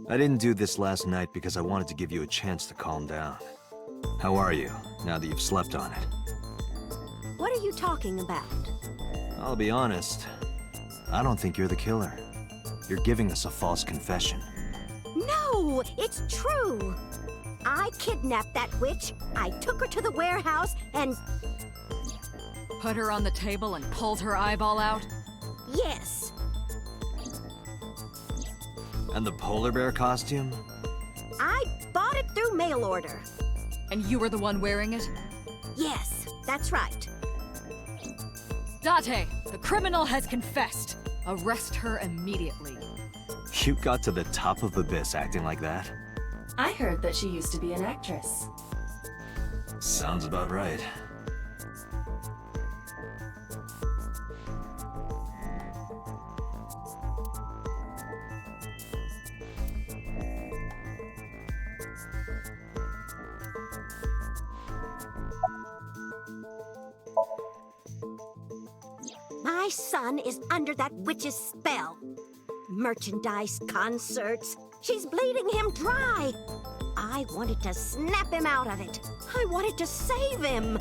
I didn't do this last night because I wanted to give you a chance to calm down. How are you, now that you've slept on it? What are you talking about? I'll be honest. I don't think you're the killer. You're giving us a false confession. No, it's true. I kidnapped that witch, I took her to the warehouse, and Put her on the table and pulled her eyeball out? yes, And the polar bear costume? I bought it through mail order. And you were the one wearing it? Yes, that's right. Date, the criminal has confessed. Arrest her immediately. You got to the top of the abyss acting like that? I heard that she used to be an actress. Sounds about right. My son is under that witch's spell. Merchandise, concerts. She's bleeding him dry. I wanted to snap him out of it. I wanted to save him.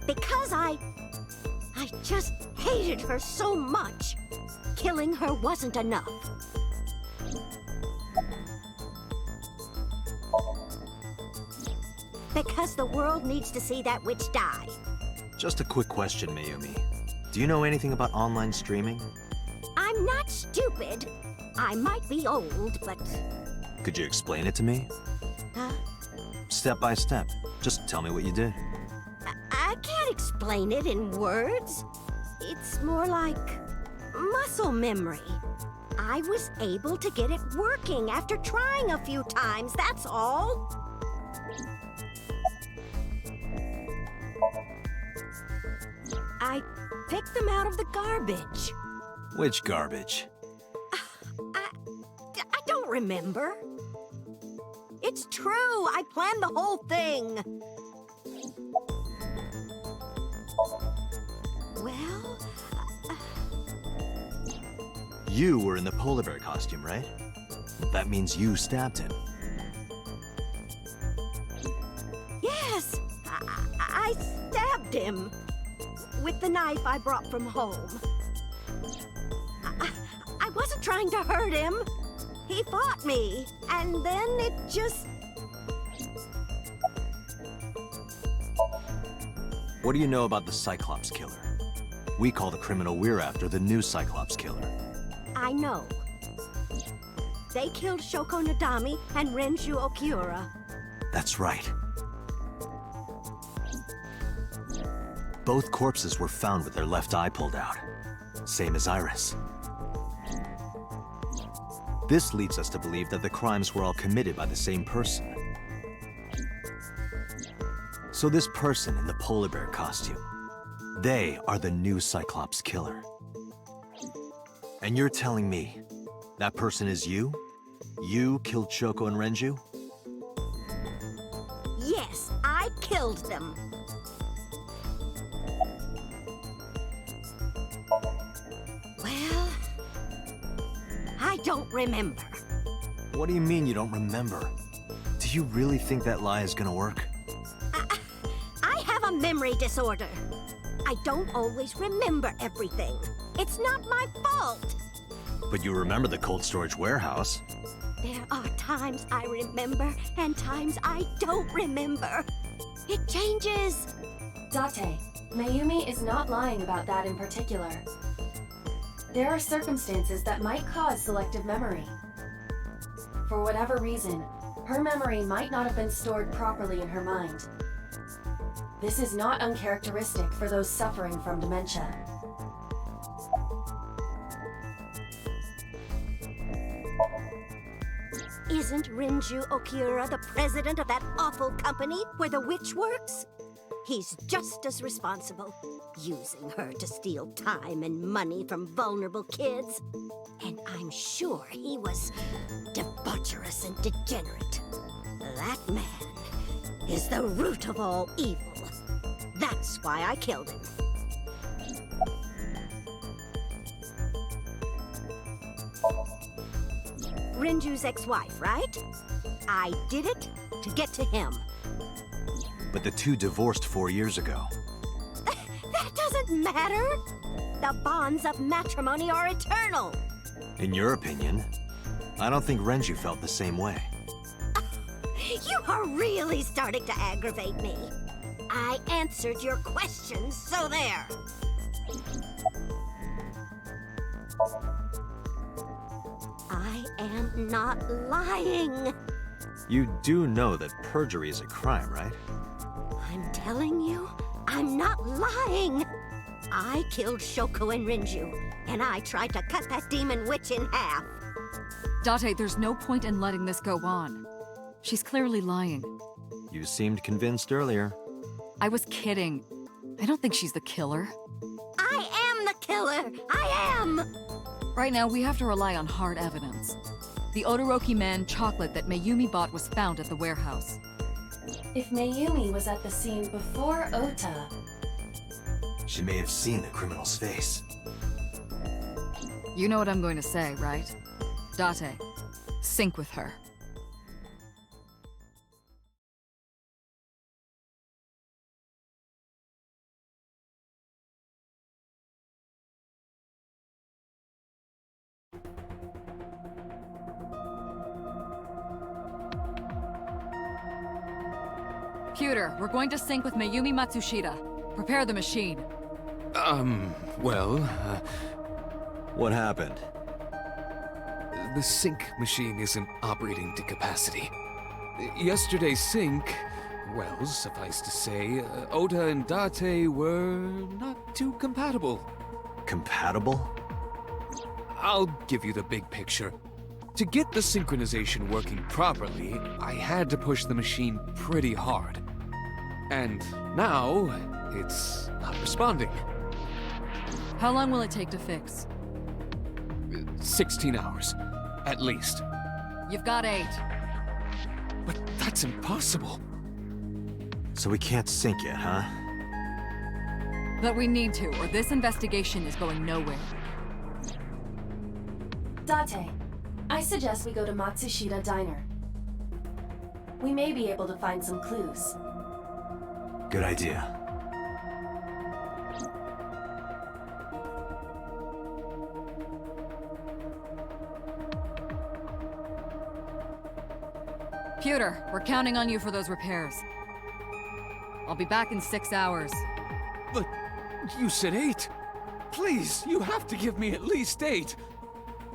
Because I just hated her so much. Killing her wasn't enough. Because the world needs to see that witch die. Just a quick question, Mayumi. Do you know anything about online streaming? I'm not stupid. I might be old, but... Could you explain it to me? Huh? Step by step. Just tell me what you did. I can't explain it in words. It's more like muscle memory. I was able to get it working after trying a few times, that's all. I picked them out of the garbage. Which garbage? I don't remember. It's true, I planned the whole thing. Well, You were in the polar bear costume, right? That means you stabbed him. yes, I stabbed him with the knife I brought from home. I wasn't trying to hurt him. He fought me, and then it just... What do you know about the Cyclops killer? We call the criminal we're after the new Cyclops killer. I know. They killed Shoko Nadami and Renju Okiura. That's right. Both corpses were found with their left eye pulled out. Same as Iris. This leads us to believe that the crimes were all committed by the same person. So this person in the polar bear costume, they are the new Cyclops killer. And you're telling me that person is you? You killed Shoko and Renju? Yes, I killed them. Well, I don't remember. What do you mean you don't remember? Do you really think that lie is gonna work? I have a memory disorder. I don't always remember everything. It's not my fault. But you remember the cold storage warehouse. There are times I remember and times I don't remember. It changes. Date, Mayumi is not lying about that in particular. There are circumstances that might cause selective memory. For whatever reason, her memory might not have been stored properly in her mind. This is not uncharacteristic for those suffering from dementia. Isn't Renju Okiura the president of that awful company where the witch works? He's just as responsible, using her to steal time and money from vulnerable kids. And I'm sure he was debaucherous and degenerate. That man is the root of all evil. That's why I killed him. Rinju's ex-wife, right? I did it to get to him. But the two divorced 4 years ago. That doesn't matter. The bonds of matrimony are eternal. In your opinion, I don't think Renju felt the same way. You are really starting to aggravate me. I answered your questions, so there. I am not lying. You do know that perjury is a crime, right? I'm telling you, I'm not lying. I killed Shoko and Rinju, and I tried to cut that demon witch in half. Date, there's no point in letting this go on. She's clearly lying. You seemed convinced earlier. I was kidding. I don't think she's the killer. I am the killer! I am! Right now, we have to rely on hard evidence. The Odoroki Man chocolate that Mayumi bought was found at the warehouse. If Mayumi was at the scene before Ota, She may have seen the criminal's face. You know what I'm going to say, right? Date, sync with her. Computer, we're going to sync with Mayumi Matsushita. Prepare the machine. What happened? The sync machine isn't operating to capacity. Yesterday's sync, well, suffice to say, Ota and Date were not too compatible. Compatible? I'll give you the big picture. To get the synchronization working properly, I had to push the machine pretty hard. And now, it's not responding. How long will it take to fix? 16 hours, at least. You've got 8. But that's impossible. So we can't sync yet, huh? But we need to, or this investigation is going nowhere. Date, I suggest we go to Matsushita Diner. We may be able to find some clues. Good idea. Computer, we're counting on you for those repairs. I'll be back in 6 hours. But you said 8. Please, you have to give me at least 8.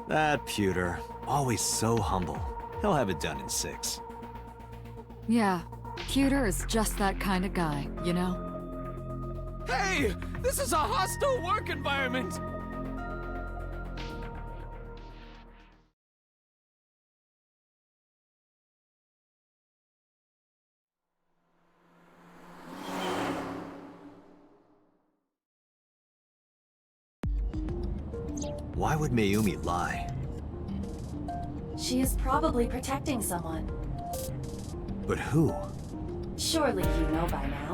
That pewter, always so humble. He'll have it done in 6. Yeah, Computer is just that kind of guy, you know? Hey! This is a hostile work environment! Why would Mayumi lie? She is probably protecting someone. But who? Surely you know by now.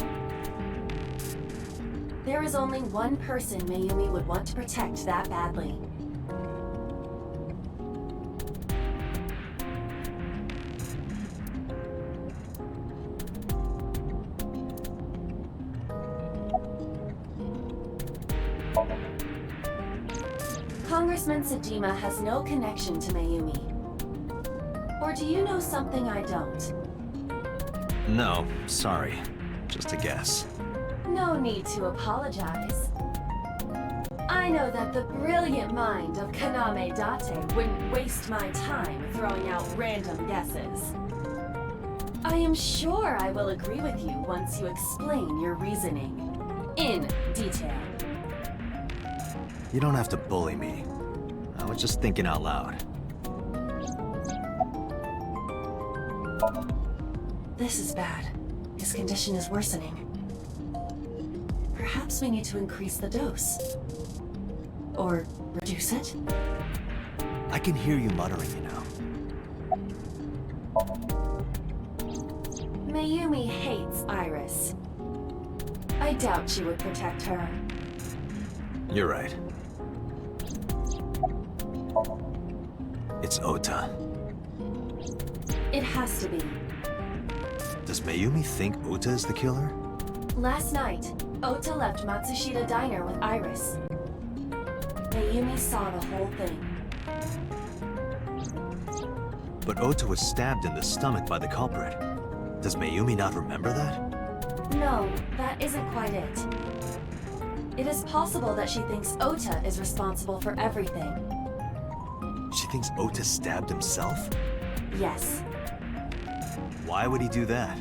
There is only one person Mayumi would want to protect that badly. Congressman Sejima has no connection to Mayumi. Or do you know something I don't? No, sorry. Just a guess. No need to apologize. I know that the brilliant mind of Kaname Date wouldn't waste my time throwing out random guesses. I am sure I will agree with you once you explain your reasoning. In detail. You don't have to bully me. I was just thinking out loud. This is bad. His condition is worsening. Perhaps we need to increase the dose. Or reduce it? I can hear you muttering, you know. Mayumi hates Iris. I doubt she would protect her. You're right. it's Ota. It has to be. Does Mayumi think Ota is the killer? Last night, Ota left Matsushita Diner with Iris. Mayumi saw the whole thing. But Ota was stabbed in the stomach by the culprit. Does Mayumi not remember that? No, that isn't quite it. It is possible that she thinks Ota is responsible for everything. She thinks Ota stabbed himself? Yes. Why would he do that?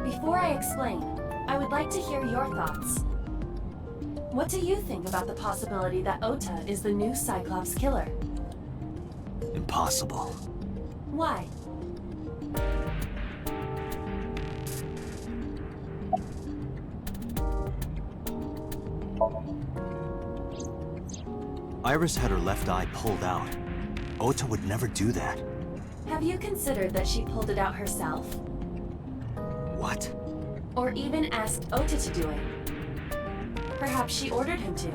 Before I explain, I would like to hear your thoughts. What do you think about the possibility that Ota is the new Cyclops killer? Impossible. Why? Iris had her left eye pulled out. Ota would never do that. Have you considered that she pulled it out herself? What? Or even asked Ota to do it? Perhaps she ordered him to.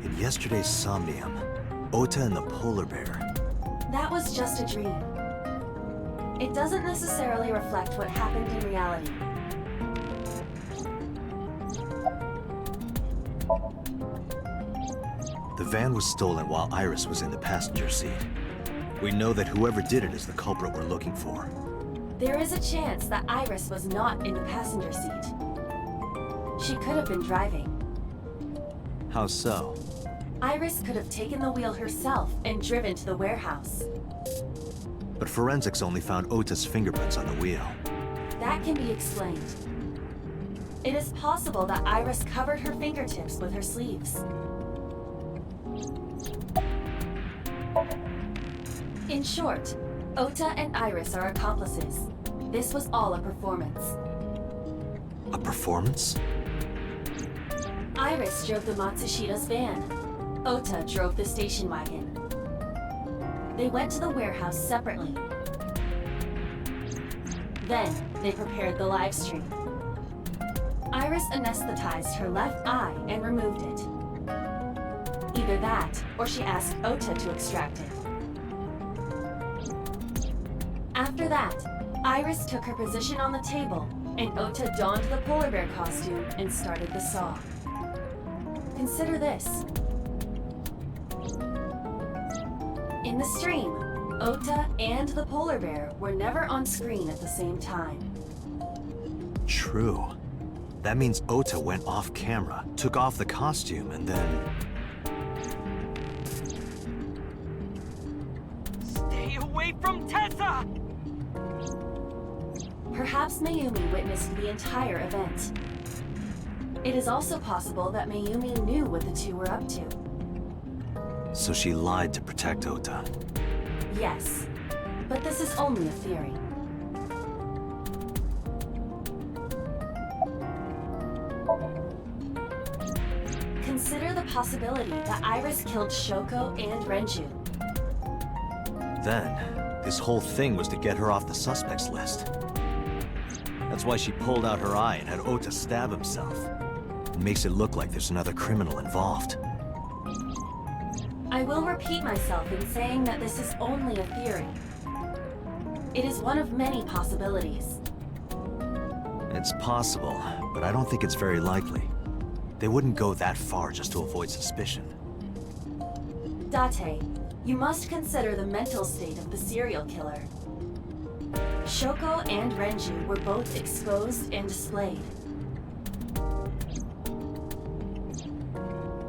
In yesterday's Somnium, Ota and the polar bear. That was just a dream. It doesn't necessarily reflect what happened in reality. The van was stolen while Iris was in the passenger seat. We know that whoever did it is the culprit we're looking for. There is a chance that Iris was not in the passenger seat. She could have been driving. How so? Iris could have taken the wheel herself and driven to the warehouse. But forensics only found Ota's fingerprints on the wheel. That can be explained. It is possible that Iris covered her fingertips with her sleeves. In short, Ota and Iris are accomplices. This was all a performance. A performance? Iris drove the Matsushita's van. Ota drove the station wagon. They went to the warehouse separately. Then, they prepared the live stream. Iris anesthetized her left eye and removed it. Either that, or she asked Ota to extract it. After that, Iris took her position on the table, and Ota donned the polar bear costume and started the saw. Consider this. In the stream, Ota and the polar bear were never on screen at the same time. True. That means Ota went off camera, took off the costume, and then... Stay away from Tessa! Perhaps Mayumi witnessed the entire event. It is also possible that Mayumi knew what the two were up to. So she lied to protect Ota. Yes, but this is only a theory. Consider the possibility that Iris killed Shoko and Renju. Then, this whole thing was to get her off the suspects list. That's why she pulled out her eye and had Ota stab himself. It makes it look like there's another criminal involved. I will repeat myself in saying that this is only a theory. It is one of many possibilities. It's possible, but I don't think it's very likely. They wouldn't go that far just to avoid suspicion. Date, you must consider the mental state of the serial killer. Shoko and Renju were both exposed and displayed.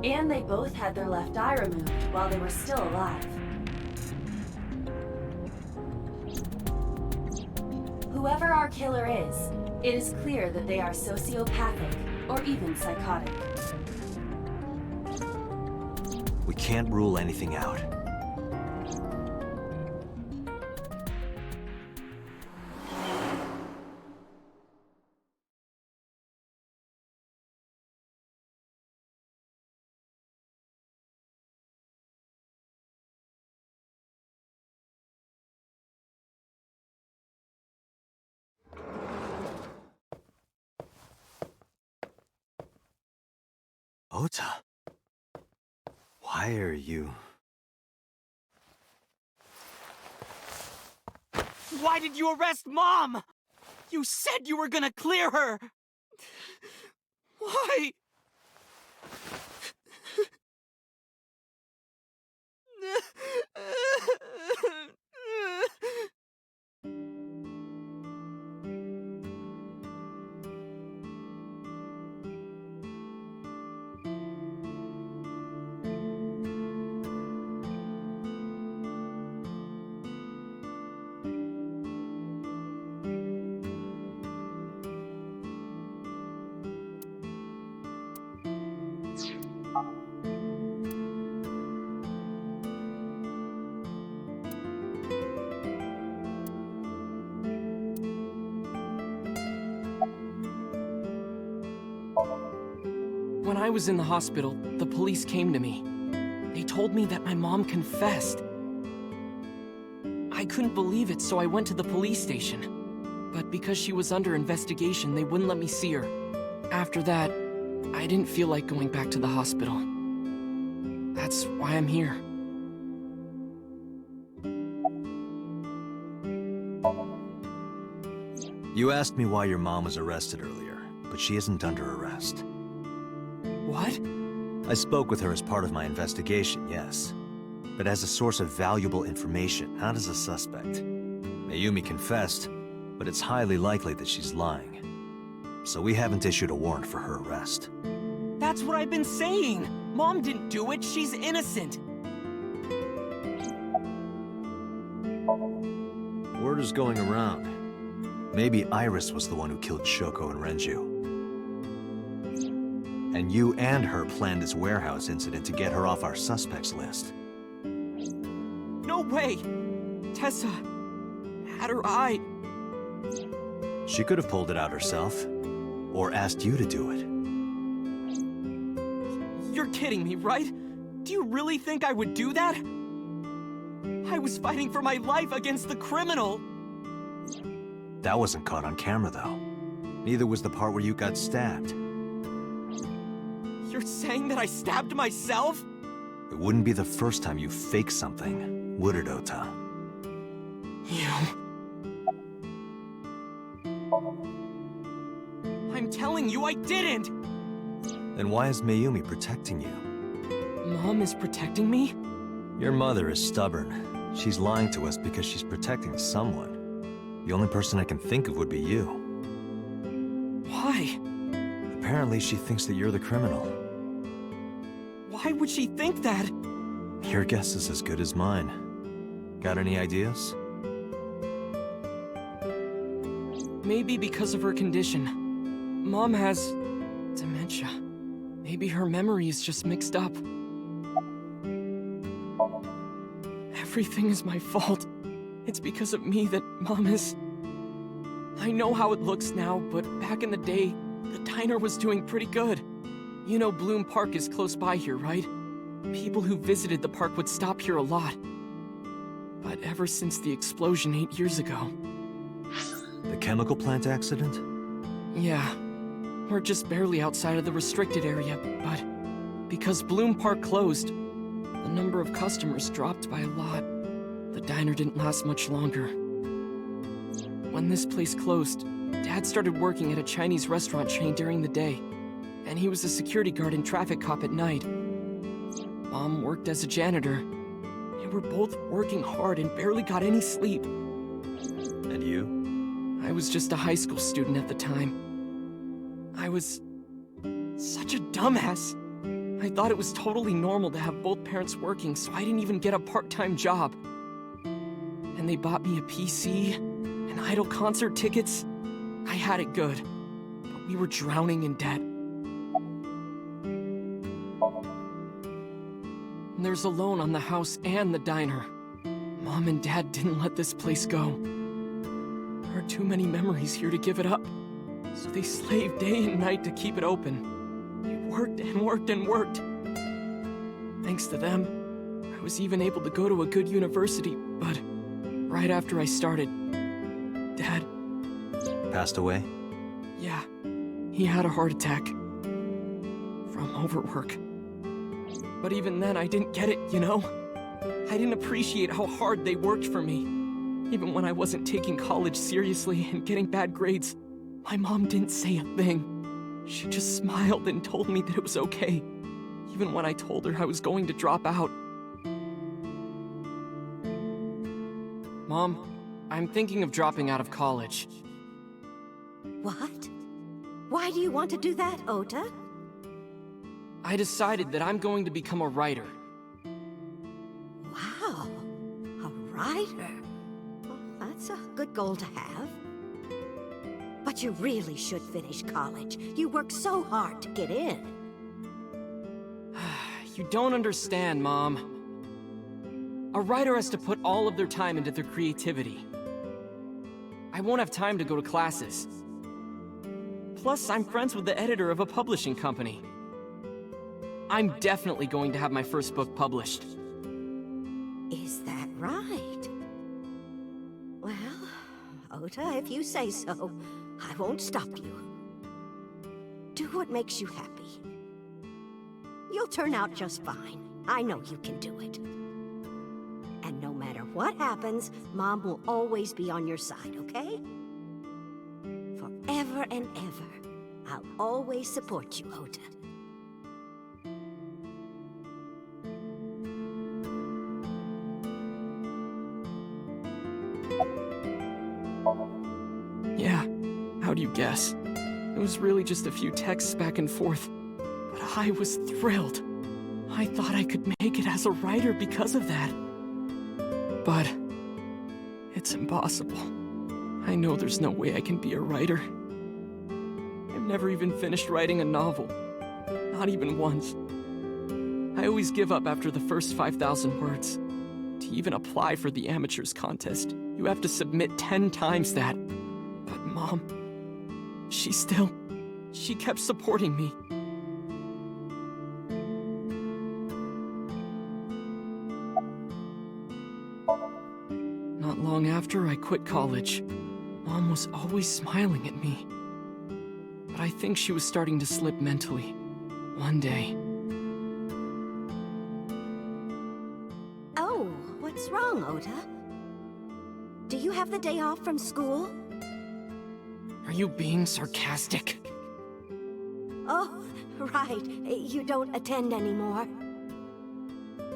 And they both had their left eye removed while they were still alive. Whoever our killer is, it is clear that they are sociopathic or even psychotic. We can't rule anything out. Ota, why are you... Why did you arrest Mom? You said you were gonna clear her! Why? When I was in the hospital, the police came to me. They told me that my mom confessed. I couldn't believe it, so I went to the police station. But because she was under investigation, they wouldn't let me see her. After that, I didn't feel like going back to the hospital. That's why I'm here. You asked me why your mom was arrested earlier, but she isn't under arrest. What? I spoke with her as part of my investigation, yes. But as a source of valuable information, not as a suspect. Mayumi confessed, but it's highly likely that she's lying. So we haven't issued a warrant for her arrest. That's what I've been saying! Mom didn't do it, she's innocent! Word is going around. Maybe Iris was the one who killed Shoko and Renju. And you and her planned this warehouse incident to get her off our suspects list. No way! Tessa had her eye. She could have pulled it out herself, or asked you to do it. You're kidding me, right? Do you really think I would do that? I was fighting for my life against the criminal! That wasn't caught on camera, though. Neither was the part where you got stabbed. You're saying that I stabbed myself? It wouldn't be the first time you faked something, would it, Ota? You... I'm telling you I didn't! Then why is Mayumi protecting you? Mom is protecting me? Your mother is stubborn. She's lying to us because she's protecting someone. The only person I can think of would be you. Why? Apparently she thinks that you're the criminal. Why would she think that? Your guess is as good as mine. Got any ideas? Maybe because of her condition. Mom has... dementia. Maybe her memory is just mixed up. Everything is my fault. It's because of me that Mom is... I know how it looks now, but back in the day, the diner was doing pretty good. You know Bloom Park is close by here, right? People who visited the park would stop here a lot. But ever since the explosion 8 years ago... The chemical plant accident? Yeah. We're just barely outside of the restricted area, but... because Bloom Park closed, the number of customers dropped by a lot. The diner didn't last much longer. When this place closed, Dad started working at a Chinese restaurant chain during the day, and he was a security guard and traffic cop at night. Mom worked as a janitor. They were both working hard and barely got any sleep. And you? I was just a high school student at the time. I was such a dumbass. I thought it was totally normal to have both parents working, so I didn't even get a part-time job. And they bought me a PC and Idol concert tickets. I had it good, but we were drowning in debt. And there's a loan on the house and the diner. Mom and Dad didn't let this place go. There are too many memories here to give it up. So they slaved day and night to keep it open. They worked and worked and worked. Thanks to them, I was even able to go to a good university, but right after I started, Dad... Passed away? Yeah, he had a heart attack. From from overwork. But even then, I didn't get it, you know? I didn't appreciate how hard they worked for me. Even when I wasn't taking college seriously and getting bad grades, my mom didn't say a thing. She just smiled and told me that it was okay, even when I told her I was going to drop out. Mom, I'm thinking of dropping out of college. What? Why do you want to do that, Ota? I decided that I'm going to become a writer. Wow, a writer. Well, that's a good goal to have. But you really should finish college. You worked so hard to get in. You don't understand, Mom. A writer has to put all of their time into their creativity. I won't have time to go to classes. Plus, I'm friends with the editor of a publishing company. I'm definitely going to have my first book published. Is that right? Well, Ota, if you say so, I won't stop you. Do what makes you happy. You'll turn out just fine. I know you can do it. And no matter what happens, Mom will always be on your side, okay? Forever and ever, I'll always support you, Ota. Yeah, how'd you guess? It was really just a few texts back and forth, but I was thrilled. I thought I could make it as a writer because of that. But it's impossible. I know there's no way I can be a writer. I've never even finished writing a novel. Not even once. I always give up after the first 5,000 words. To even apply for the amateurs contest, you have to submit 10 times that. But Mom, she kept supporting me. Not long after I quit college, Mom was always smiling at me. But I think she was starting to slip mentally. One day. Oh, what's wrong, Ota? Do you have the day off from school? Are you being sarcastic? Oh, right. You don't attend anymore.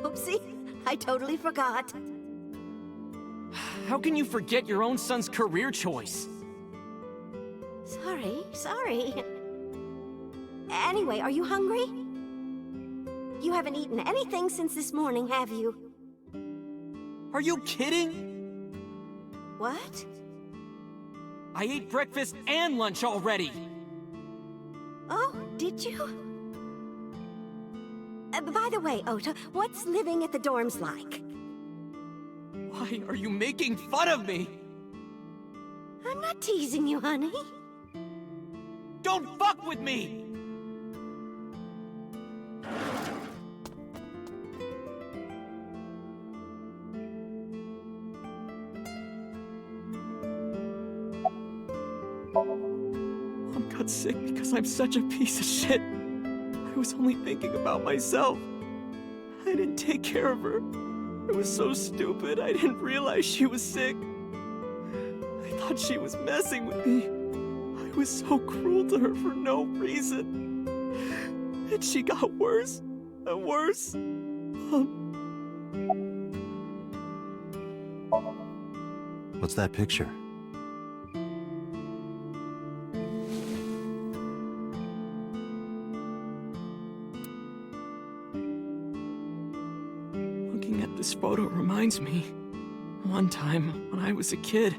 Oopsie, I totally forgot. How can you forget your own son's career choice? Sorry. Anyway, are you hungry? You haven't eaten anything since this morning, have you? Are you kidding? What? I ate breakfast and lunch already! Oh, did you? By the way, Ota, what's living at the dorms like? Why are you making fun of me? I'm not teasing you, honey. Don't fuck with me! Mom got sick because I'm such a piece of shit. I was only thinking about myself. I didn't take care of her. It was so stupid, I didn't realize she was sick. I thought she was messing with me. I was so cruel to her for no reason. And she got worse and worse. What's that picture? Looking at this photo reminds me. One time, when I was a kid,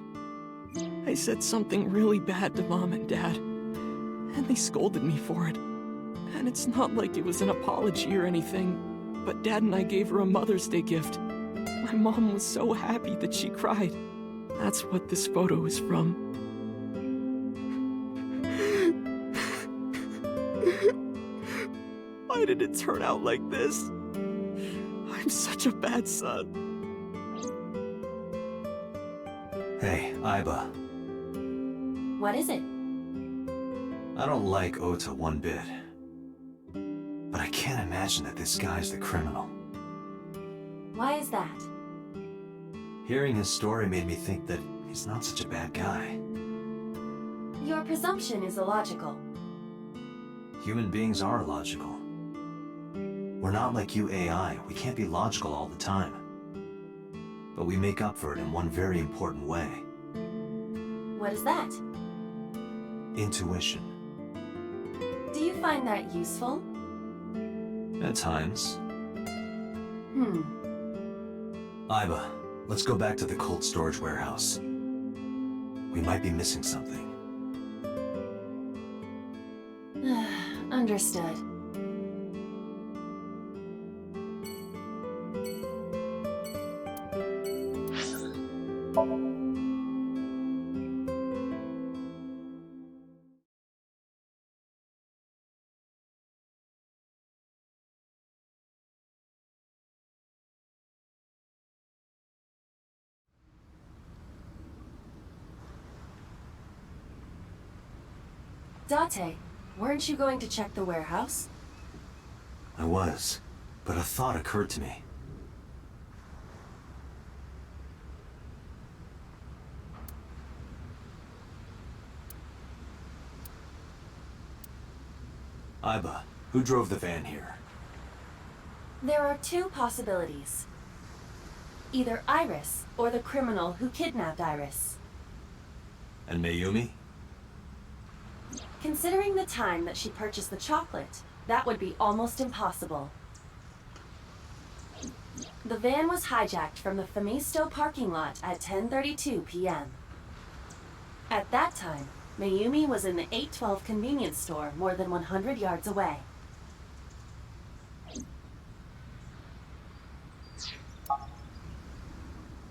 I said something really bad to Mom and Dad, and they scolded me for it. And it's not like it was an apology or anything, but Dad and I gave her a Mother's Day gift. My mom was so happy that she cried. That's what this photo is from. Why did it turn out like this? I'm such a bad son. Hey, Aiba. What is it? I don't like Ota one bit. But I can't imagine that this guy's the criminal. Why is that? Hearing his story made me think that he's not such a bad guy. Your presumption is illogical. Human beings are illogical. We're not like you AI. We can't be logical all the time. But we make up for it in one very important way. What is that? Intuition. Do you find that useful? At times. Iba, let's go back to the cold storage warehouse. We might be missing something. Understood. Date, weren't you going to check the warehouse? I was, but a thought occurred to me. Iba, who drove the van here? There are two possibilities. Either Iris or the criminal who kidnapped Iris. And Mayumi? Considering the time that she purchased the chocolate, that would be almost impossible. The van was hijacked from the Famisto parking lot at 10:32 p.m. At that time, Mayumi was in the 812 convenience store more than 100 yards away.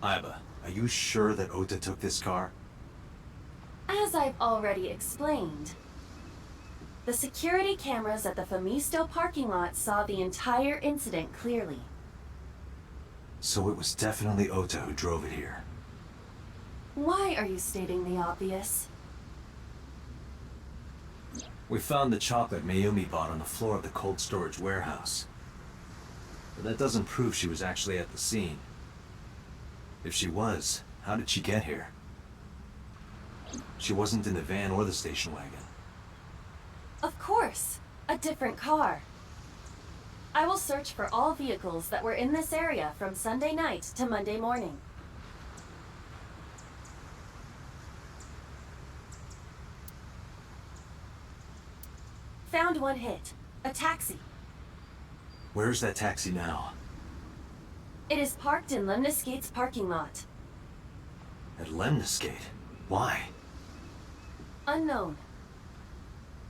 Iba, are you sure that Ota took this car? As I've already explained, the security cameras at the Famisto parking lot saw the entire incident clearly. So it was definitely Ota who drove it here. Why are you stating the obvious? We found the chocolate Mayumi bought on the floor of the cold storage warehouse. But that doesn't prove she was actually at the scene. If she was, how did she get here? She wasn't in the van or the station wagon. Of course, a different car. I will search for all vehicles that were in this area from Sunday night to Monday morning. Found one hit. A taxi. Where's that taxi now? It is parked in Lemniscate's parking lot. At Lemniscate? Why? Unknown.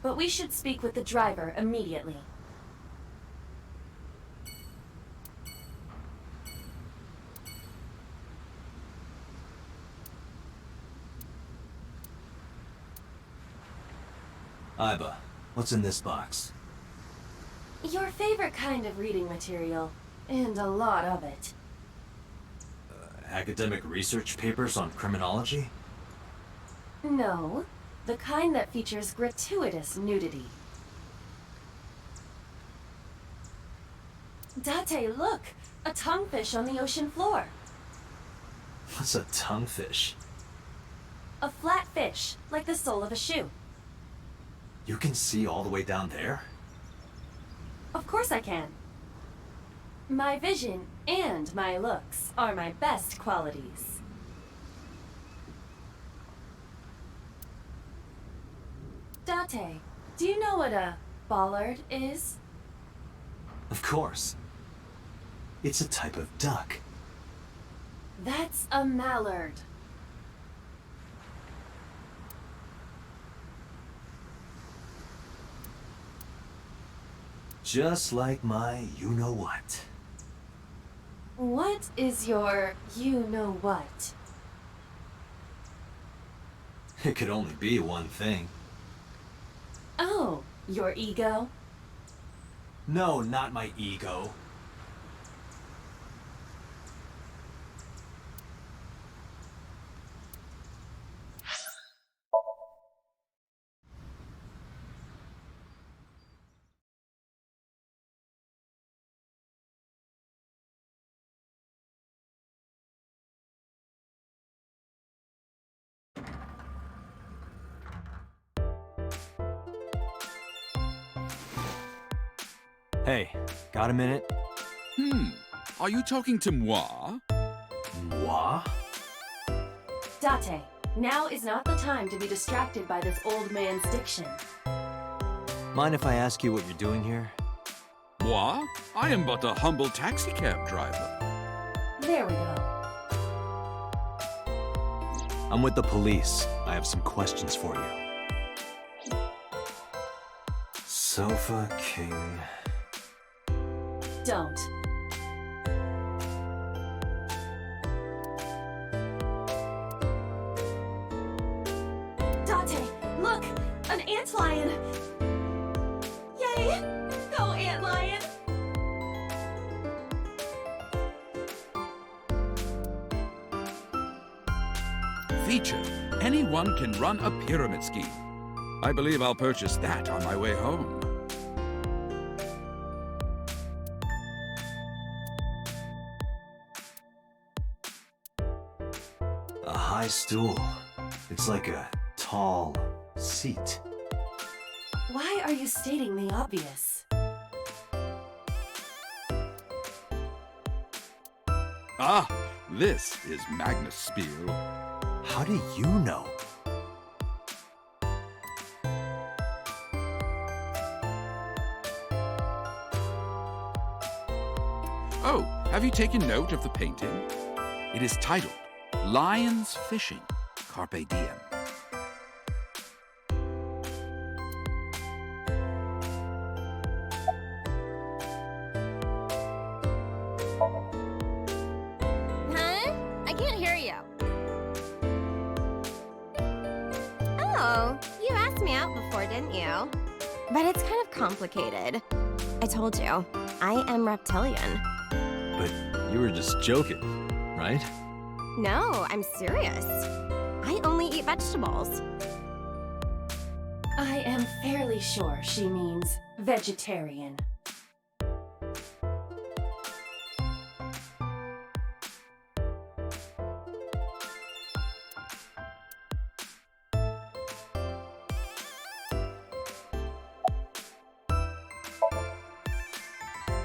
But we should speak with the driver immediately. Iba, what's in this box? Your favorite kind of reading material, and a lot of it. Academic research papers on criminology? No, the kind that features gratuitous nudity. Date, look! A tonguefish on the ocean floor. What's a tonguefish? A flat fish, like the sole of a shoe. You can see all the way down there? Of course I can. My vision and my looks are my best qualities. Date, do you know what a bollard is? Of course. It's a type of duck. That's a mallard. Just like my you-know-what. What is your you-know-what? It could only be one thing. Oh, your ego? No, not my ego. Hey, got a minute? Are you talking to moi? Moi? Date, now is not the time to be distracted by this old man's diction. Mind if I ask you what you're doing here? Moi? I am but a humble taxicab driver. There we go. I'm with the police. I have some questions for you. Sofa King. Don't. Date, look! An antlion! Yay! Go, antlion! Feature. Anyone can run a pyramid scheme. I believe I'll purchase that on my way home. A high stool. It's like a tall seat. Why are you stating the obvious? Ah, this is Magnus Spiel. How do you know? Oh, have you taken note of the painting? It is titled Lions Fishing, Carpe Diem. Huh? I can't hear you. Oh, you asked me out before, didn't you? But it's kind of complicated. I told you, I am reptilian. But you were just joking, right? No, I'm serious. I only eat vegetables. I am fairly sure she means vegetarian.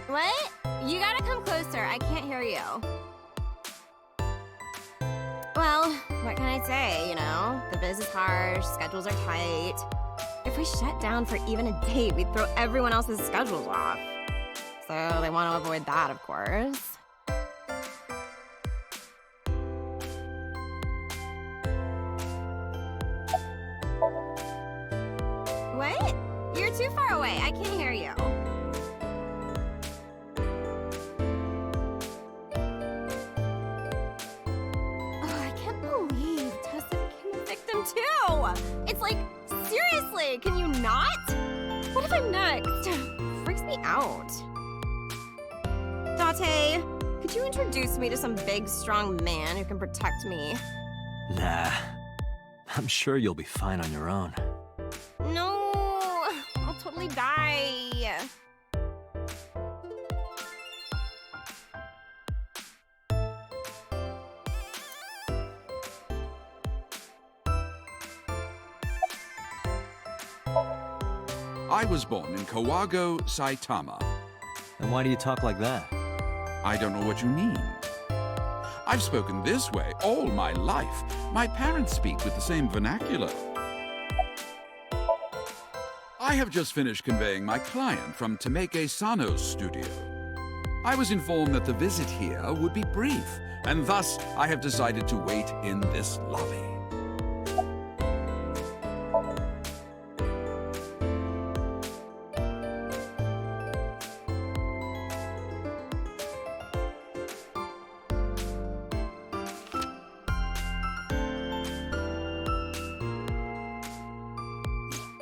What? You gotta come closer. I can't hear you. Well, what can I say, you know? The biz is harsh, schedules are tight. If we shut down for even a day, we'd throw everyone else's schedules off. So they want to avoid that, of course. What? You're too far away. I can't hear you. Too. It's like, seriously, can you not? What if I'm next? Freaks me out. Date, could you introduce me to some big, strong man who can protect me? Nah. I'm sure you'll be fine on your own. No, I'll totally die. I was born in Kawago, Saitama. And why do you talk like that? I don't know what you mean. I've spoken this way all my life. My parents speak with the same vernacular. I have just finished conveying my client from Tameke Sano's studio. I was informed that the visit here would be brief, and thus I have decided to wait in this lobby.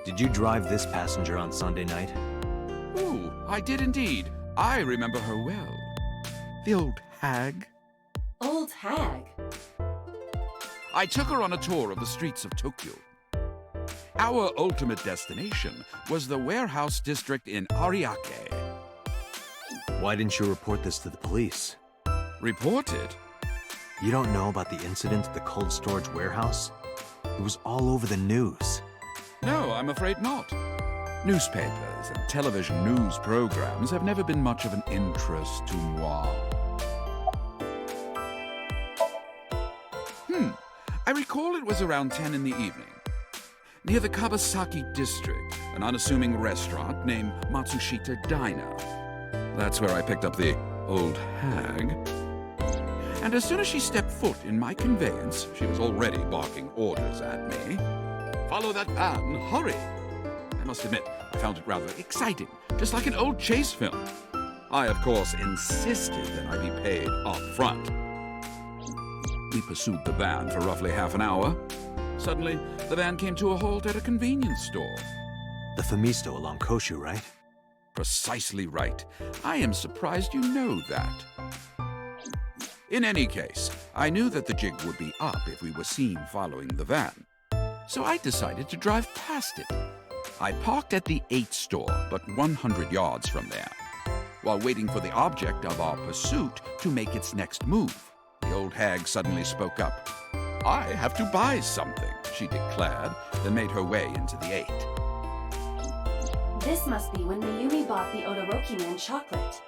Did you drive this passenger on Sunday night? Oh, I did indeed. I remember her well. The old hag. Old hag. I took her on a tour of the streets of Tokyo. Our ultimate destination was the warehouse district in Ariake. Why didn't you report this to the police? Reported? You don't know about the incident at the cold storage warehouse? It was all over the news. No, I'm afraid not. Newspapers and television news programs have never been much of an interest to moi. I recall it was around 10 in the evening. Near the Kawasaki district, an unassuming restaurant named Matsushita Diner. That's where I picked up the old hag. And as soon as she stepped foot in my conveyance, she was already barking orders at me. Follow that van, hurry! I must admit, I found it rather exciting, just like an old chase film. I, of course, insisted that I be paid up front. We pursued the van for roughly half an hour. Suddenly, the van came to a halt at a convenience store. The Famisto along Koshu, right? Precisely right. I am surprised you know that. In any case, I knew that the jig would be up if we were seen following the van. So I decided to drive past it. I parked at the 8 store, but 100 yards from there, while waiting for the object of our pursuit to make its next move. The old hag suddenly spoke up. I have to buy something, she declared, then made her way into the 8. This must be when Mayumi bought the Odoroki Man chocolate.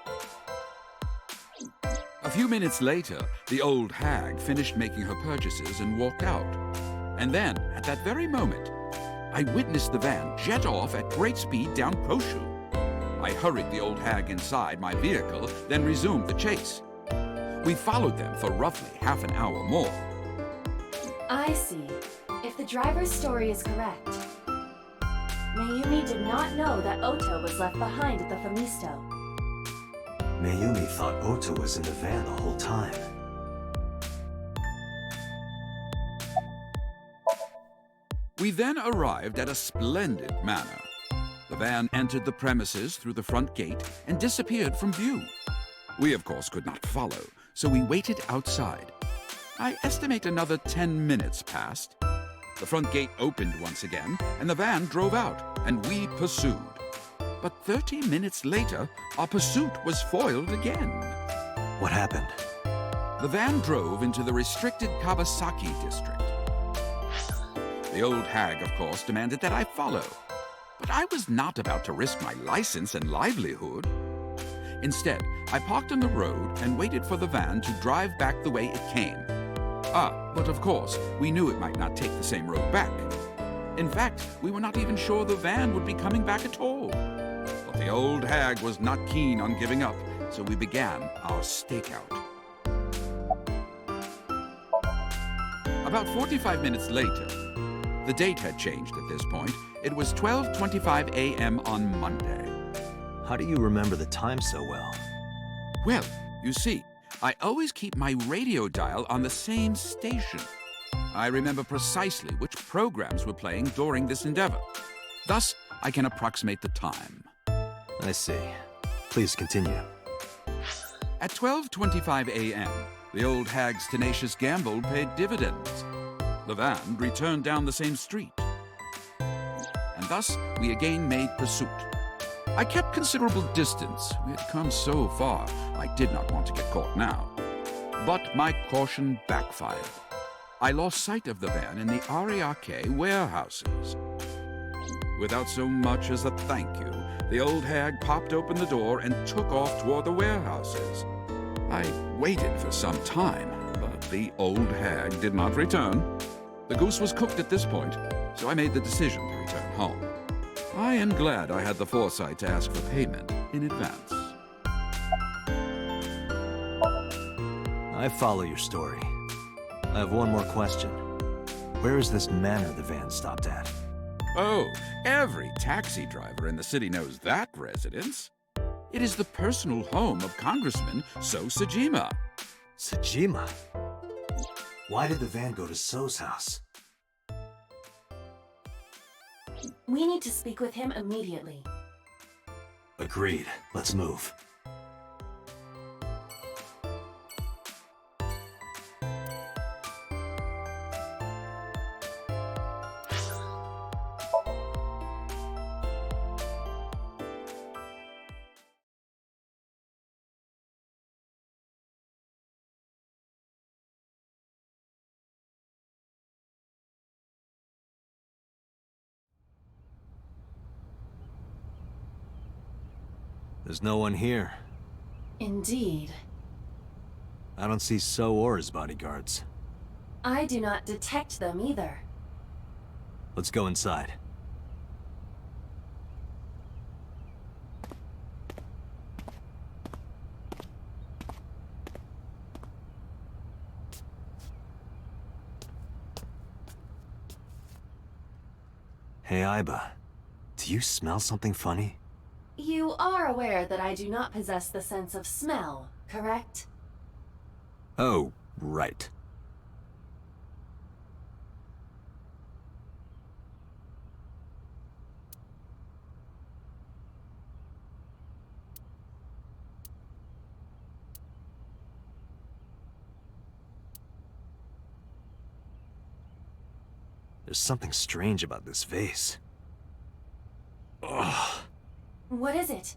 A few minutes later, the old hag finished making her purchases and walked out. And then, at that very moment, I witnessed the van jet off at great speed down Koshu. I hurried the old hag inside my vehicle, then resumed the chase. We followed them for roughly half an hour more. I see. If the driver's story is correct, Mayumi did not know that Oto was left behind at the Famisto. Mayumi thought Ota was in the van the whole time. We then arrived at a splendid manor. The van entered the premises through the front gate and disappeared from view. We, of course, could not follow, so we waited outside. I estimate another 10 minutes passed. The front gate opened once again, and the van drove out, and we pursued. But 30 minutes later, our pursuit was foiled again. What happened? The van drove into the restricted Kawasaki district. The old hag, of course, demanded that I follow. But I was not about to risk my license and livelihood. Instead, I parked on the road and waited for the van to drive back the way it came. But of course, we knew it might not take the same road back. In fact, we were not even sure the van would be coming back at all. But the old hag was not keen on giving up, so we began our stakeout. About 45 minutes later, the date had changed at this point. It was 12:25 a.m. on Monday. How do you remember the time so well? Well, you see, I always keep my radio dial on the same station. I remember precisely which programs were playing during this endeavor. Thus, I can approximate the time. I see. Please continue. At 12:25 a.m., the old hag's tenacious gamble paid dividends. The van returned down the same street. And thus, we again made pursuit. I kept considerable distance. We had come so far, I did not want to get caught now. But my caution backfired. I lost sight of the van in the Ariake warehouses. Without so much as a thank you, the old hag popped open the door and took off toward the warehouses. I waited for some time, but the old hag did not return. The goose was cooked at this point, so I made the decision to return home. I am glad I had the foresight to ask for payment in advance. I follow your story. I have one more question. Where is this manor the van stopped at? Oh, every taxi driver in the city knows that residence. It is the personal home of Congressman So Sajima. Sajima? Why did the van go to So's house? We need to speak with him immediately. Agreed. Let's move. There's no one here. Indeed. I don't see So or his bodyguards. I do not detect them either. Let's go inside. Hey, Iba. Do you smell something funny? You are aware that I do not possess the sense of smell, correct? Oh, right. There's something strange about this vase. Ugh. What is it?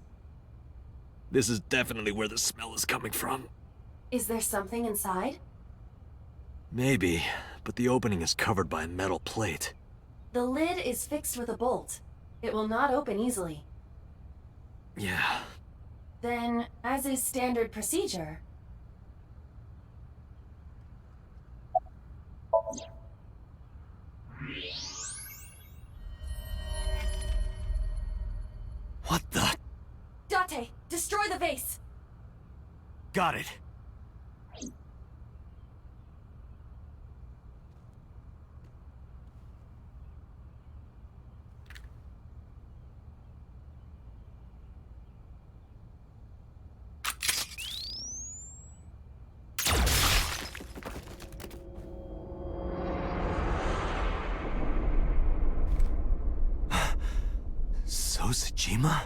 This is definitely where the smell is coming from. Is there something inside? Maybe, but the opening is covered by a metal plate. The lid is fixed with a bolt. It will not open easily. Yeah. Then, as is standard procedure... What the? Date, destroy the vase! Got it. Sojima?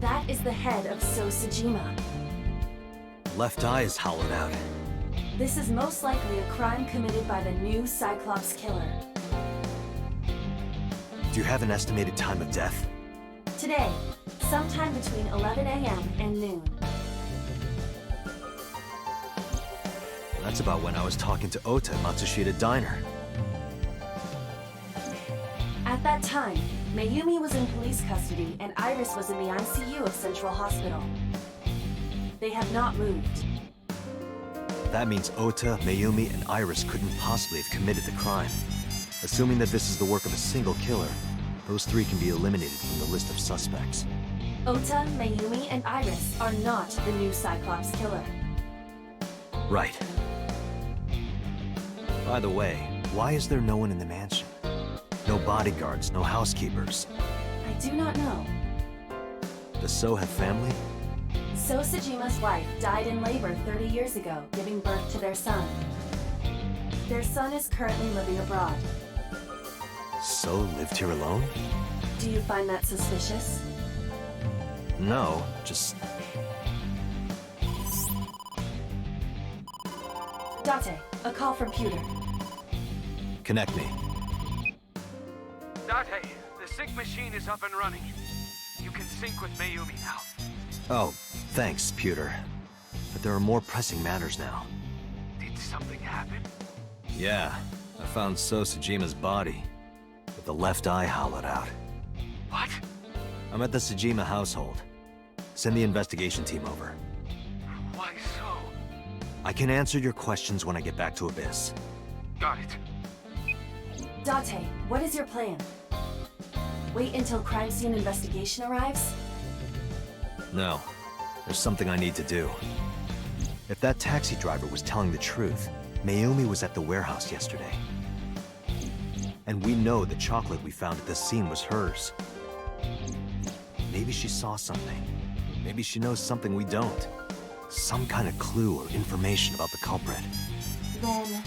That is the head of Sojima. Left eye is hollowed out. This is most likely a crime committed by the new Cyclops killer. Do you have an estimated time of death? Today, sometime between 11 a.m. and noon. That's about when I was talking to Ota at Matsushita Diner. At that time, Mayumi was in police custody and Iris was in the ICU of Central Hospital. They have not moved. That means Ota, Mayumi, and Iris couldn't possibly have committed the crime. Assuming that this is the work of a single killer, those three can be eliminated from the list of suspects. Ota, Mayumi, and Iris are not the new Cyclops killer. Right. By the way, why is there no one in the mansion? No bodyguards, no housekeepers. I do not know. Does So have family? Sojima's wife died in labor 30 years ago, giving birth to their son. Their son is currently living abroad. So lived here alone? Do you find that suspicious? No, just... Date, a call from Pewter. Connect me. Date, the sync machine is up and running. You can sync with Mayumi now. Oh, thanks, Pewter. But there are more pressing matters now. Did something happen? Yeah, I found Sojima's body, with the left eye hollowed out. What? I'm at the Sojima household. Send the investigation team over. Why so? I can answer your questions when I get back to Abyss. Got it. Date, what is your plan? Wait until crime scene investigation arrives? No, there's something I need to do. If that taxi driver was telling the truth, Mayumi was at the warehouse yesterday. And we know the chocolate we found at the scene was hers. Maybe she saw something. Maybe she knows something we don't. Some kind of clue or information about the culprit. Then...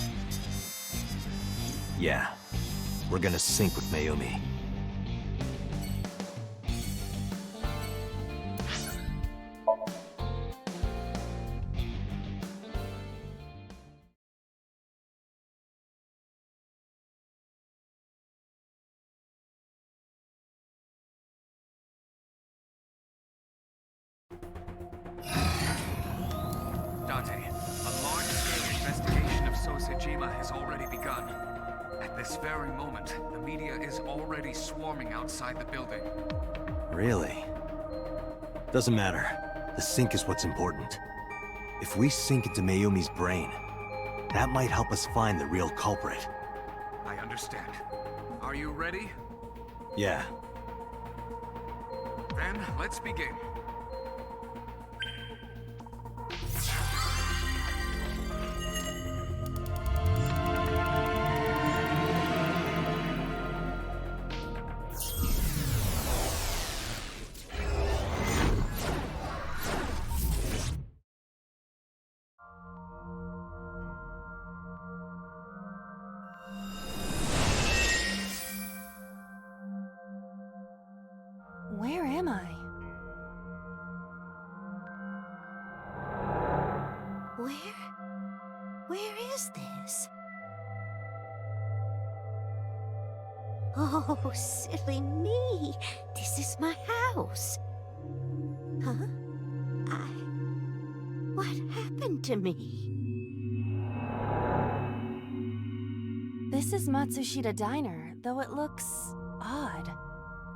Yeah, we're gonna sync with Mayumi. FEMA has already begun. At this very moment, the media is already swarming outside the building. Really? Doesn't matter. The sync is what's important. If we sink into Mayumi's brain, that might help us find the real culprit. I understand. Are you ready? Yeah. Then, let's begin. Where am I? Where is this? Oh, silly me. This is my house. Huh? What happened to me? This is Matsushita Diner, though it looks odd.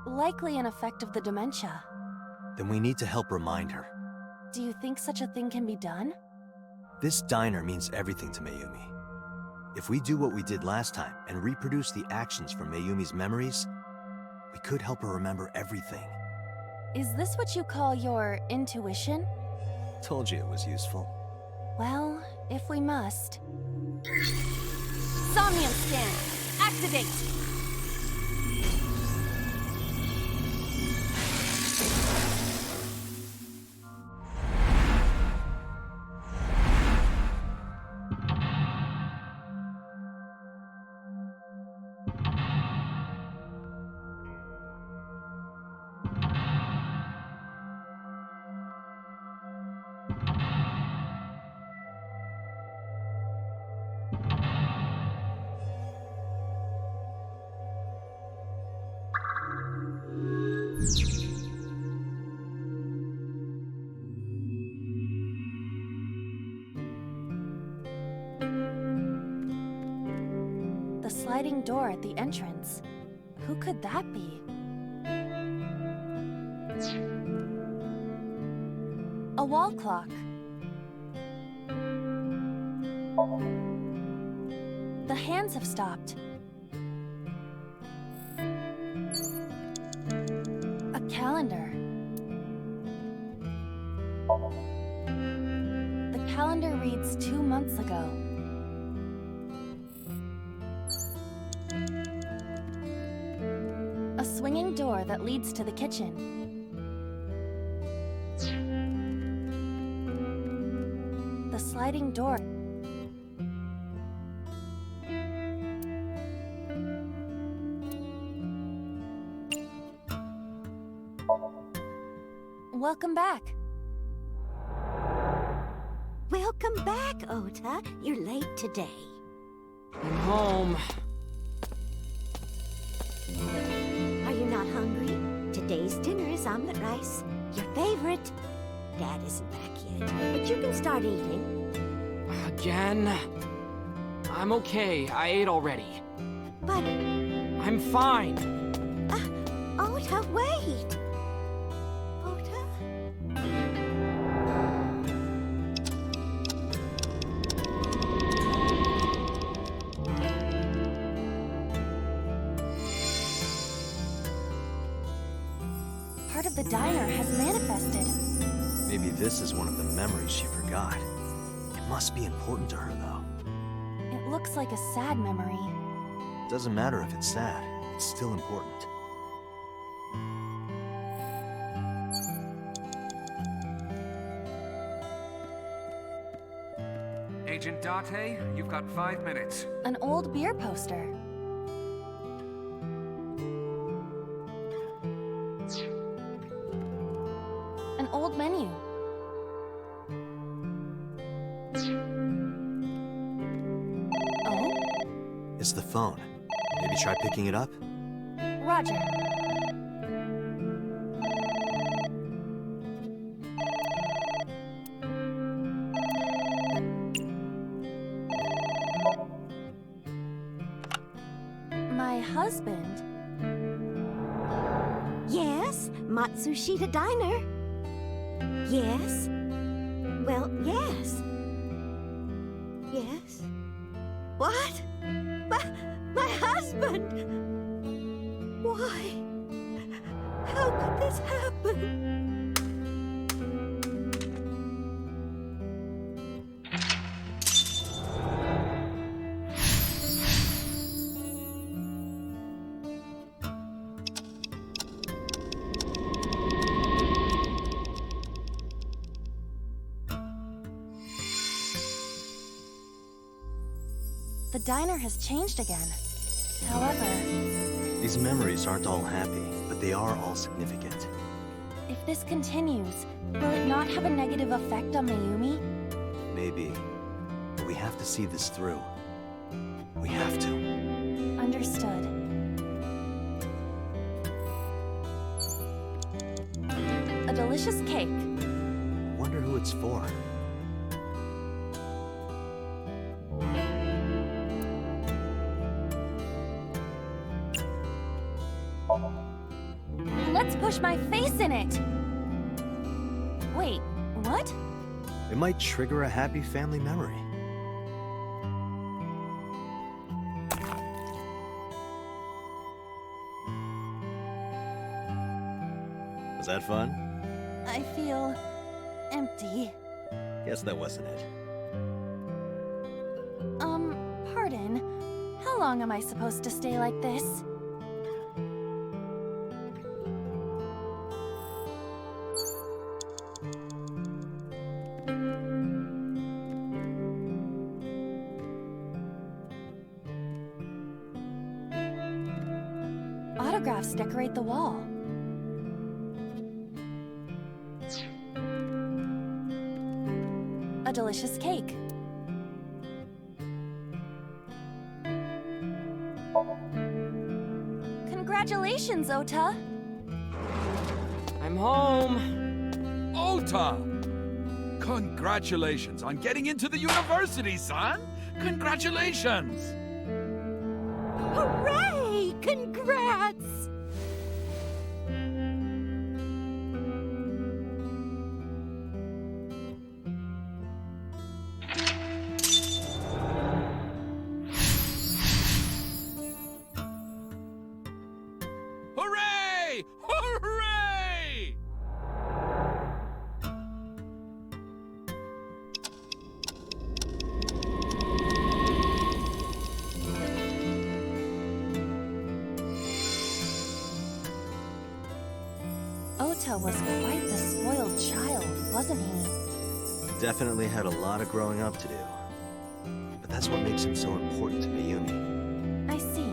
Likely an effect of the dementia. Then we need to help remind her. Do you think such a thing can be done? This diner means everything to Mayumi. If we do what we did last time and reproduce the actions from Mayumi's memories, we could help her remember everything. Is this what you call your intuition? Told you it was useful. Well, if we must. Somnium scan! Activate! The sliding door at the entrance. Who could that be? A wall clock. The hands have stopped. A calendar. The calendar reads 2 months ago. A swinging door that leads to the kitchen. The sliding door. Welcome back. Welcome back, Ota. You're late today. I'm home. Are you not hungry? Today's dinner is omelet rice. Your favorite. Dad isn't back yet, but you can start eating. Again? I'm okay. I ate already. But, I'm fine. Ota, wait! Ota? Part of the diner has manifested. Maybe this is one of the memories she forgot. It must be important to her, though. It looks like a sad memory. Doesn't matter if it's sad, it's still important. Agent Date, you've got 5 minutes. An old beer poster. An old menu. Oh, It's the phone. Maybe try picking it up? Roger. My husband? Yes, Matsushita Diner. Yes. Well, yes. Yes. What? My husband! Why? How could this happen? The diner has changed again. However, These memories aren't all happy, but they are all significant. if this continues, will it not have a negative effect on Mayumi? Maybe. But we have to see this through. We have to. Understood. A delicious cake. I wonder who it's for. Let's push my face in it! Wait, what? It might trigger a happy family memory. Was that fun? I feel empty. Guess that wasn't it. Pardon. How long am I supposed to stay like this? Autographs decorate the wall. A delicious cake. Congratulations, Ota! I'm home. Ota! Congratulations on getting into the university, son! Congratulations! Hooray! Congrats! Hooray! Hooray! Ota was quite the spoiled child, wasn't he? Definitely had a lot of growing up to do. But that's what makes him so important to Mayumi. I see.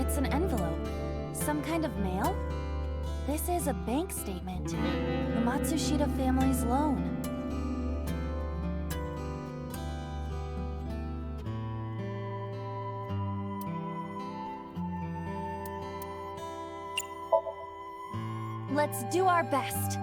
It's an envelope. Some kind of mail? This is a bank statement. The Matsushita family's loan. Let's do our best.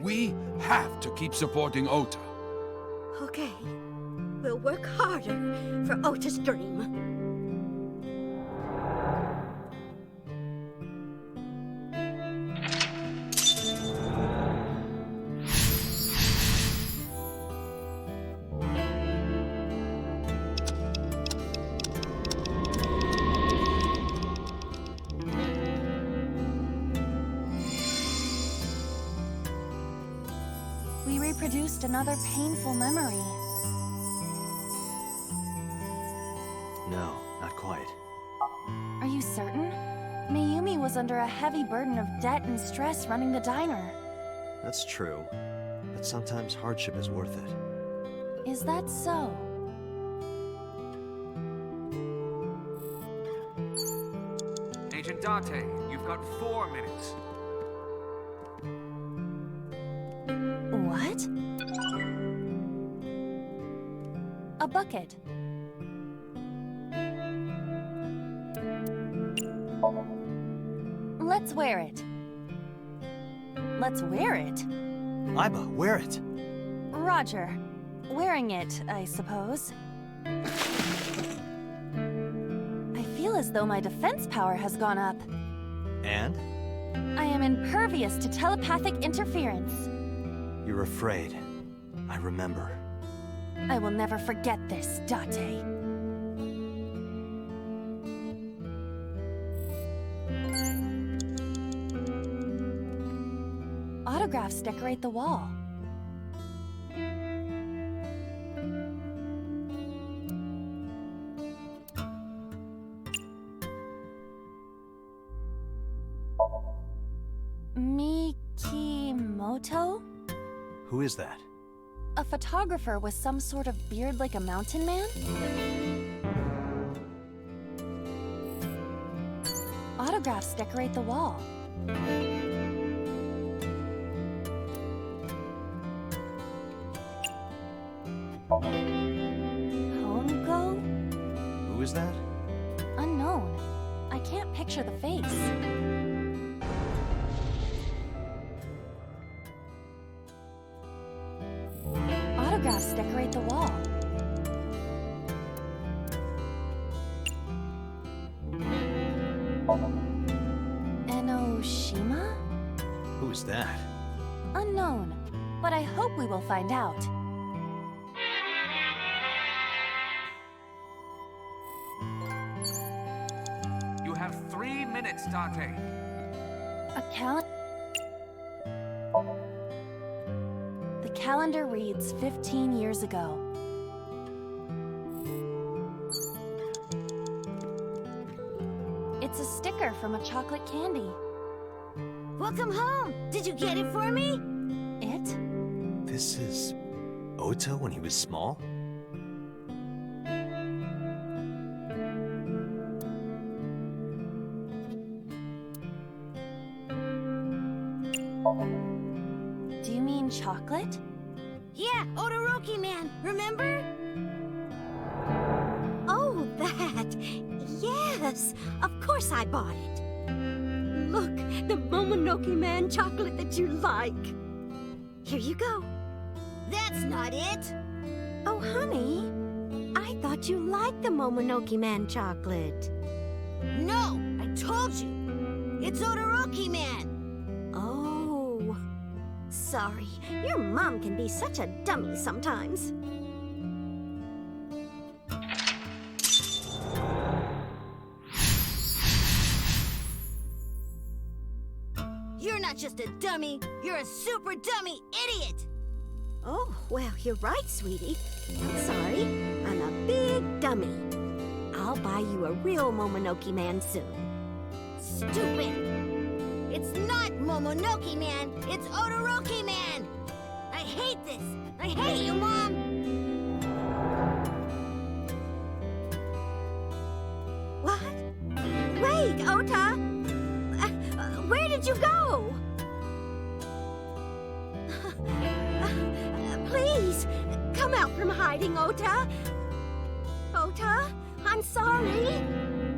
We have to keep supporting Ota. Okay. We'll work harder for Ota's dream. We reproduced another painful memory. No, not quite. Are you certain? Mayumi was under a heavy burden of debt and stress running the diner. That's true. But sometimes hardship is worth it. Is that so? Agent Date, you've got 4 minutes. bucket. Let's wear it. Let's wear it? Iba, wear it. Roger. Wearing it, I suppose. I feel as though my defense power has gone up. And? I am impervious to telepathic interference. You're afraid. I remember. I will never forget this, Date. Autographs decorate the wall. Mikimoto? Who is that? A photographer with some sort of beard like a mountain man? Autographs decorate the wall. Homego? Who is that? Unknown. I can't picture the face. Autographs decorate the wall. Enoshima? Who is that? Unknown, but I hope we will find out. You have 3 minutes, Date. A calendar. The calendar reads 15 years ago. It's a sticker from a chocolate candy. Welcome home! Did you get it for me? It? This is Ota when he was small? Do you mean chocolate? Yeah, Todoroki Man, remember? Oh, that! Yes, of course I bought it. Look, the Momonoke Man chocolate that you like. Here you go. That's not it. Oh, honey, I thought you liked the Momonoke Man chocolate. No, I told you. It's Todoroki Man. Oh, sorry. Your mom can be such a dummy sometimes. You're not just a dummy, you're a super dummy idiot! Oh, well, you're right, sweetie. I'm sorry. I'm a big dummy. I'll buy you a real Momonoke Man soon. Stupid! It's not Momonoke Man, it's Todoroki Man! I hate this! I hate you, Mom! What? Wait, Ota! Where did you go? Please, come out from hiding, Ota. Ota, I'm sorry.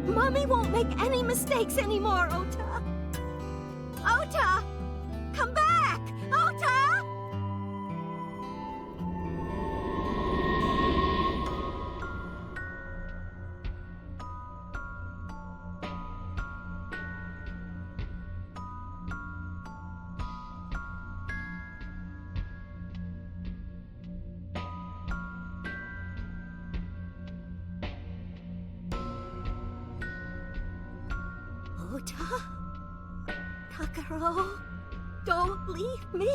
Mommy won't make any mistakes anymore, Ota. Ota! Come back! Ota! Ota? Takaro, don't leave me.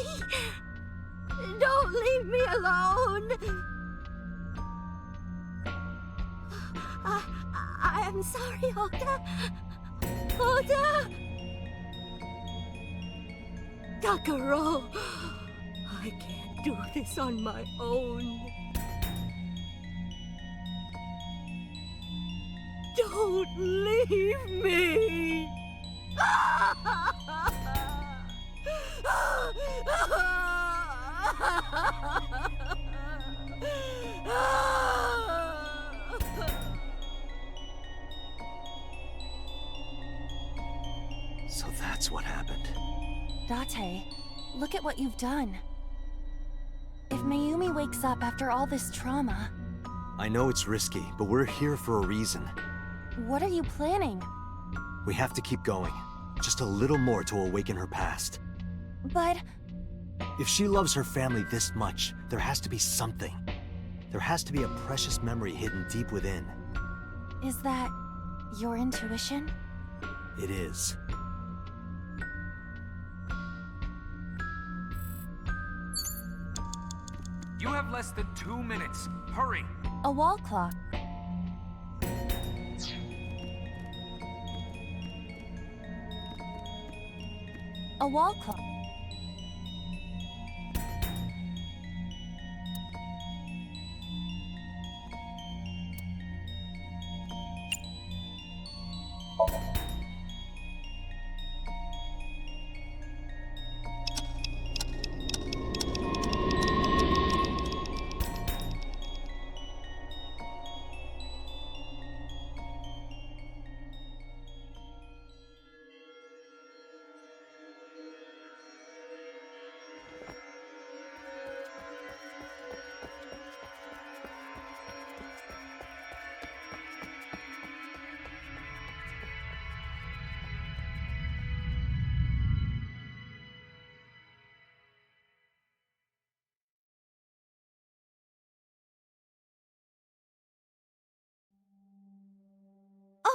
Don't leave me alone. I am sorry, Ota. Ota! Takaro, I can't do this on my own. Don't leave me! Date, look at what you've done. If Mayumi wakes up after all this trauma, I know it's risky, but we're here for a reason. what are you planning? We have to keep going. Just a little more to awaken her past. But If she loves her family this much, there has to be something. There has to be a precious memory hidden deep within. is that your intuition? It is. You have less than 2 minutes. Hurry! A wall clock. A wall clock.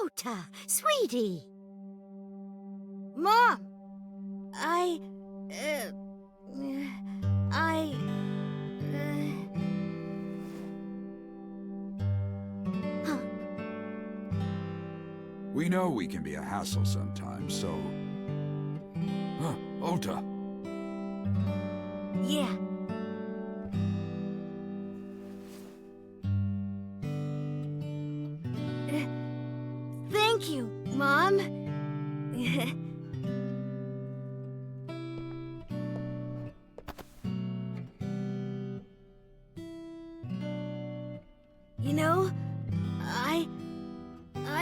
Ota, sweetie! Mom! Huh. We know we can be a hassle sometimes, so... Huh, Ota. Yeah. Thank you, Mom. You know, I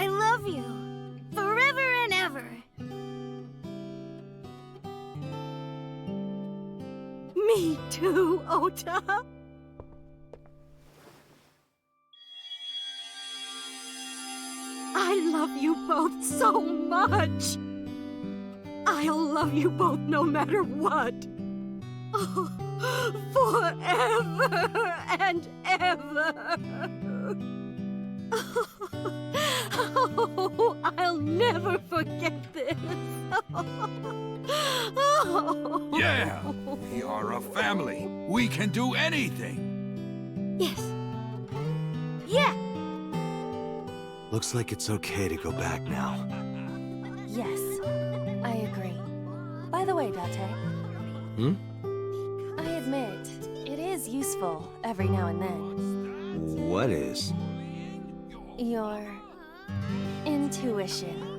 love you forever and ever. Me too, Ota. I love you both so much. I'll love you both no matter what. Oh, forever and ever. Oh, I'll never forget this. Oh. Yeah! We are a family. We can do anything. Yes. Yeah. Looks like it's okay to go back now. Yes, I agree. By the way, Date, I admit, it is useful every now and then. What is? Your intuition.